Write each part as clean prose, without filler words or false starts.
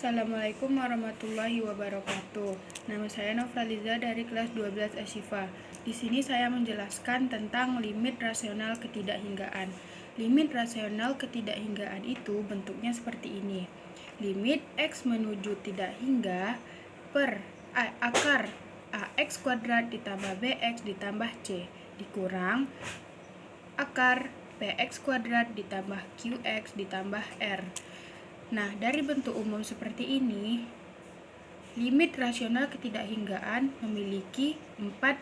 Assalamualaikum warahmatullahi wabarakatuh. Nama saya Novaliza dari kelas 12 Ashifa. Di sini saya menjelaskan tentang limit rasional ketidakhinggaan. Limit rasional ketidakhinggaan itu bentuknya seperti ini. Limit x menuju tidak hingga per akar ax kuadrat ditambah bx ditambah c dikurang akar px kuadrat ditambah qx ditambah r. Nah, dari bentuk umum seperti ini, limit rasional ketidakhinggaan memiliki 4.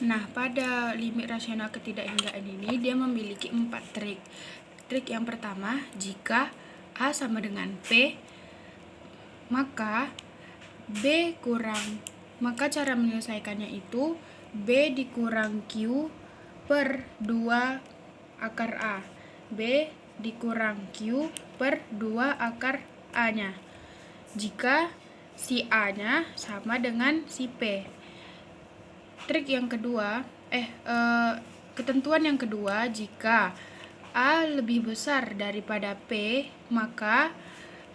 Nah, pada limit rasional ketidakhinggaan ini, dia memiliki 4 trik. Trik yang pertama, jika A sama dengan P, maka cara menyelesaikannya itu B dikurang Q per 2 akar A. B dikurang Q per 2 akar A-nya. Jika si A-nya sama dengan si P. Ketentuan yang kedua, jika A lebih besar daripada P, maka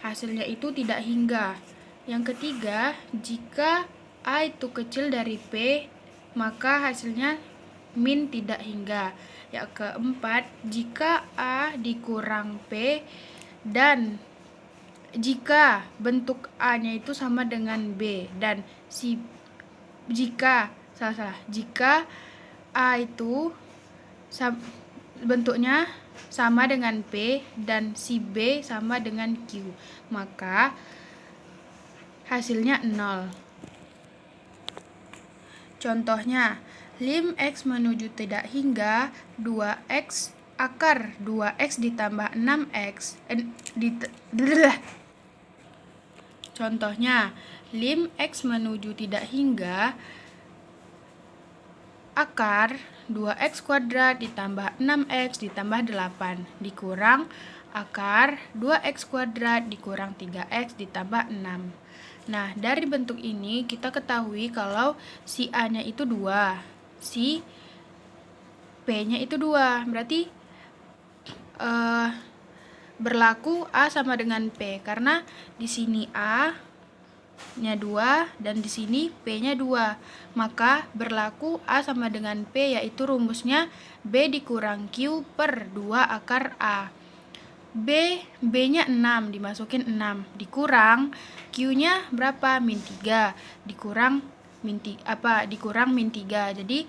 hasilnya itu tidak hingga. Yang ketiga, jika A itu kecil dari P, maka hasilnya min tidak hingga. Yang keempat, jika A dikurang P dan jika bentuk A-nya itu sama dengan B dan jika A itu bentuknya sama dengan P dan si B sama dengan Q, maka hasilnya 0. Contohnya, lim x menuju tidak hingga 2x akar 2x ditambah 6x Contohnya, lim x menuju tidak hingga akar 2x kuadrat ditambah 6x ditambah 8 dikurang akar 2x kuadrat dikurang 3x ditambah 6. Nah, dari bentuk ini kita ketahui kalau si A-nya itu 2, si P-nya itu 2. Berarti berlaku A sama dengan P karena di sini A-nya 2 dan di sini P-nya 2. Maka berlaku A sama dengan P, yaitu rumusnya B dikurang Q per 2 akar A. B-nya 6, dimasukin 6, dikurang Q-nya berapa? Min 3, dikurang min 3. Jadi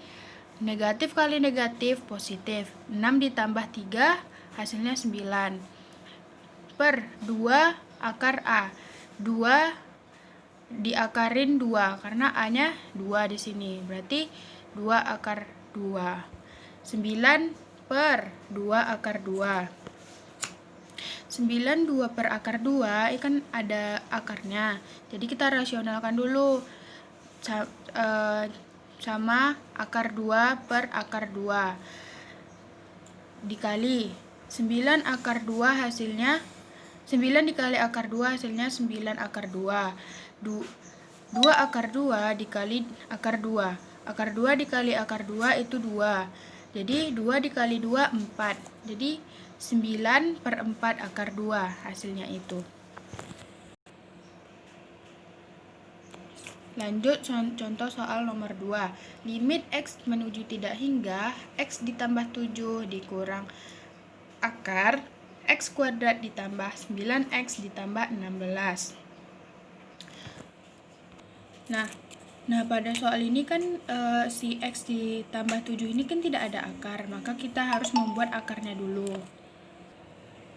negatif kali negatif positif. 6 ditambah 3 hasilnya 9 per 2 akar A. 2 diakarin 2 karena A-nya 2 di sini. Berarti 2 akar 2. 9 per 2 akar 2. 2 per akar 2 ini kan ada akarnya. Jadi kita rasionalkan dulu sama akar 2 per akar 2 dikali 9 akar 2 hasilnya 9 dikali akar 2 hasilnya 9 akar 2. 2 akar 2 dikali akar 2. Akar 2 dikali akar 2 itu 2. Jadi 2 dikali 2 4. Jadi 9 per 4 akar 2 hasilnya itu. Lanjut contoh soal nomor 2. Limit x menuju tidak hingga x ditambah 7 dikurang akar x kuadrat ditambah 9x ditambah 16. Nah, pada soal ini kan si x ditambah 7 ini kan tidak ada akar, maka kita harus membuat akarnya dulu.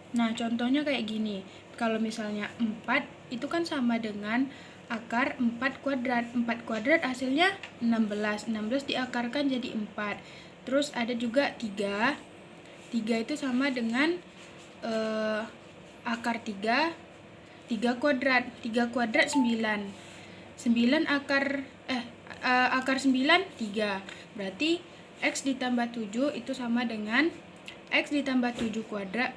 Nah, contohnya kayak gini. Kalau misalnya 4 itu kan sama dengan akar 4 kuadrat. 4 kuadrat hasilnya 16. 16 diakarkan jadi 4. Terus ada juga 3. 3 itu sama dengan akar 3. 3 kuadrat. 3 kuadrat 9. 9 akar 9 3. Berarti x ditambah 7 itu sama dengan x ditambah 7 kuadrat.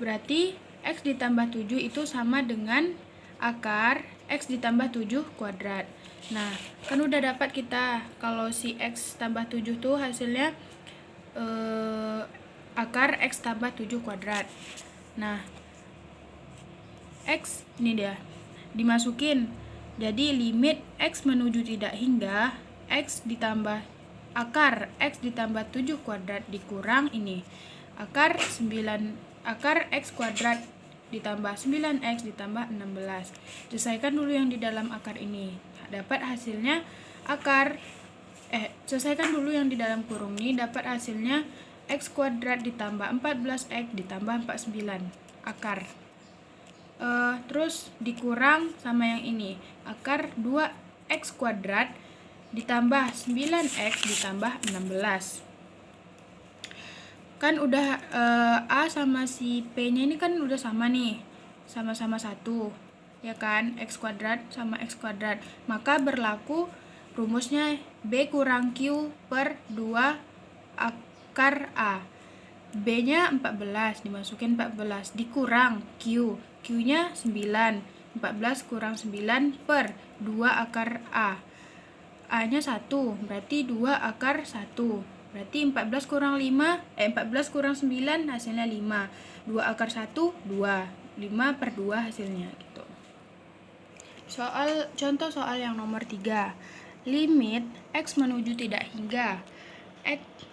Berarti x ditambah 7 itu sama dengan akar x ditambah 7 kuadrat. Nah, kan udah dapat kita kalau si x tambah 7 tuh hasilnya akar X tambah 7 kuadrat. Nah, X ini dia dimasukin. Jadi limit X menuju tidak hingga X ditambah akar X ditambah 7 kuadrat dikurang ini akar X kuadrat ditambah 9X ditambah 16. Selesaikan dulu yang di dalam akar ini. Dapat hasilnya selesaikan dulu yang di dalam kurung ini, dapat hasilnya X kuadrat ditambah 14X ditambah 49 akar. Terus dikurang sama yang ini, akar 2X kuadrat ditambah 9X ditambah 16. Kan udah A sama si P-nya ini kan udah sama nih, sama-sama 1, ya kan, X kuadrat sama X kuadrat. Maka berlaku rumusnya B kurang Q per 2 akar A. B-nya 14, dimasukin 14, dikurang Q. Q-nya 9, 14 kurang 9 per 2 akar A. A-nya 1, berarti 2 akar 1. Berarti 14 kurang 9 hasilnya 5. 2 akar 1, 2. 5 per 2 hasilnya gitu. Contoh soal yang nomor 3. Limit X menuju tidak hingga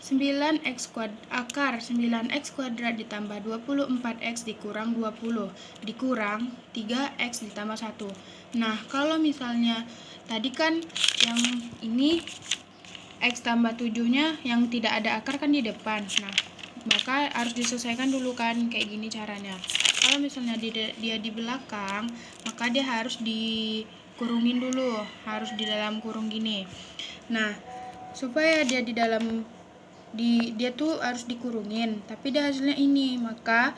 9X akar 9X kuadrat ditambah 24X dikurang 20 dikurang 3X ditambah 1. Nah, kalau misalnya tadi kan yang ini X tambah 7-nya yang tidak ada akar kan di depan. Nah, maka harus diselesaikan dulu kan, kayak gini caranya. Kalau misalnya dia di belakang, maka dia harus dikurungin dulu, harus di dalam kurung gini. Nah, supaya dia di dalam dia tuh harus dikurungin, tapi dia hasilnya ini, maka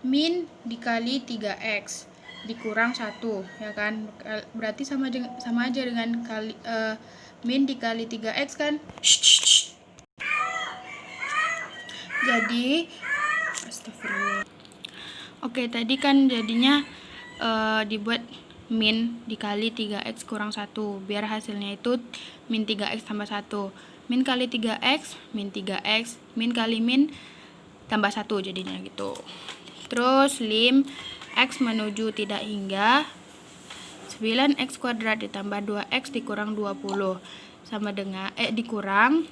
min dikali 3X dikurang 1, ya kan? Berarti sama aja dengan min dikali 3X kan? Jadi astagfirullah. Oke, tadi kan jadinya dibuat min dikali 3X kurang 1, biar hasilnya itu min 3X tambah 1. Min kali 3X, min 3X, min kali min tambah 1 jadinya gitu. Terus lim X menuju tidak hingga 9X kuadrat ditambah 2X dikurang 20 sama dengan dikurang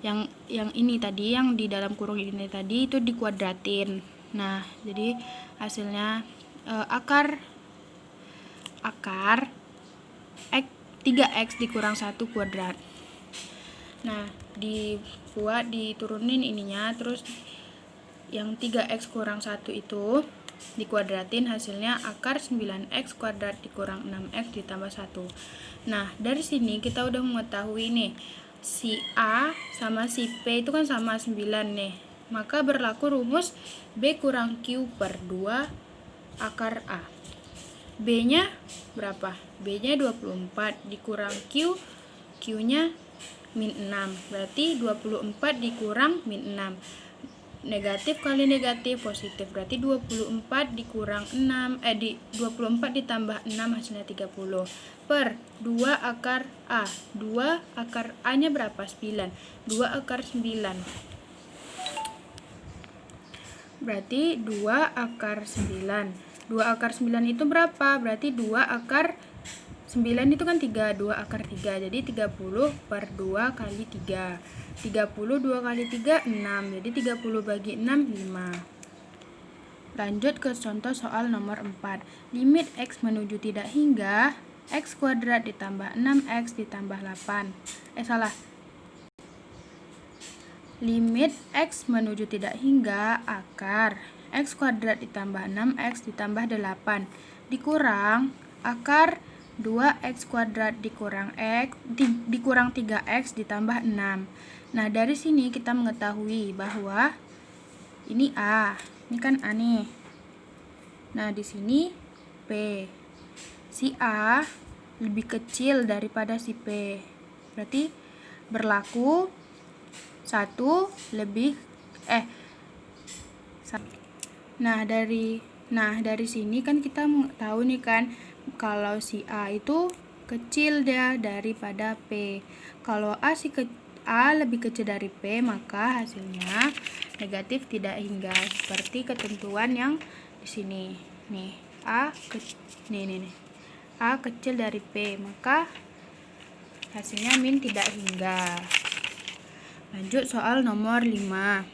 yang ini tadi, yang di dalam kurung ini tadi itu dikuadratin. Nah, jadi hasilnya akar X 3X dikurang 1 kuadrat. Nah, diturunin ininya, terus yang 3X kurang 1 itu dikuadratin, hasilnya akar 9X kuadrat dikurang 6X ditambah 1. Nah, dari sini kita udah mengetahui nih, si A sama si P itu kan sama 9 nih. Maka berlaku rumus B kurang Q per 2 akar A. B-nya berapa? B-nya 24 dikurang Q, Q-nya min 6, berarti 24 dikurang min 6. Negatif kali negatif positif, berarti 24 dikurang 6 24 ditambah 6 hasilnya 30 per 2 akar A. 2 akar A nya berapa? 9. 2 akar 9 berarti 2 akar 9. 2 akar 9 itu berapa? Berarti 2 akar 9 itu kan 3, 2 akar 3, jadi 30 per 2 kali 3. 30 2 kali 3, 6, jadi 30 bagi 6, 5. Lanjut ke contoh soal nomor 4. Limit X menuju tidak hingga X kuadrat ditambah 6X ditambah 8. Limit X menuju tidak hingga akar X kuadrat ditambah 6X ditambah 8 dikurang akar 2X kuadrat dikurang 3X ditambah 6. Nah, dari sini kita mengetahui bahwa ini A, ini kan A nih. Nah, di sini P. Si A lebih kecil daripada si P. Berarti berlaku 1 lebih Nah, dari sini kan kita tahu nih kan, kalau si A itu kecil dia daripada P. Kalau A lebih kecil dari P, maka hasilnya negatif tidak hingga, seperti ketentuan yang di sini. Nih, A kecil dari P, maka hasilnya min tidak hingga. Lanjut soal nomor 5.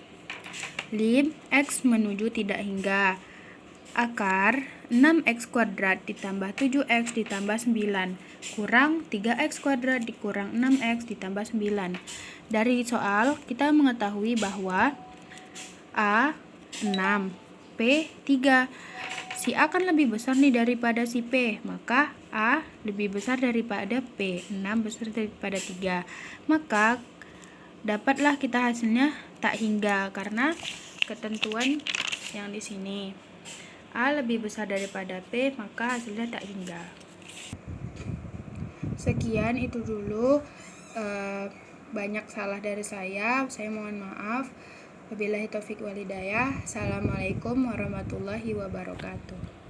Lim X menuju tidak hingga. Akar 6x kuadrat ditambah 7x ditambah 9 kurang 3x kuadrat dikurang 6x ditambah 9. Dari soal kita mengetahui bahwa A 6, P 3. Si A kan lebih besar nih daripada si P, maka A lebih besar daripada P, 6 besar daripada 3. Maka dapatlah kita hasilnya tak hingga karena ketentuan yang di sini. A lebih besar daripada P, maka hasilnya tak hingga. Sekian itu dulu, banyak salah dari saya mohon maaf. Wabillahi taufik walhidayah. Assalamualaikum warahmatullahi wabarakatuh.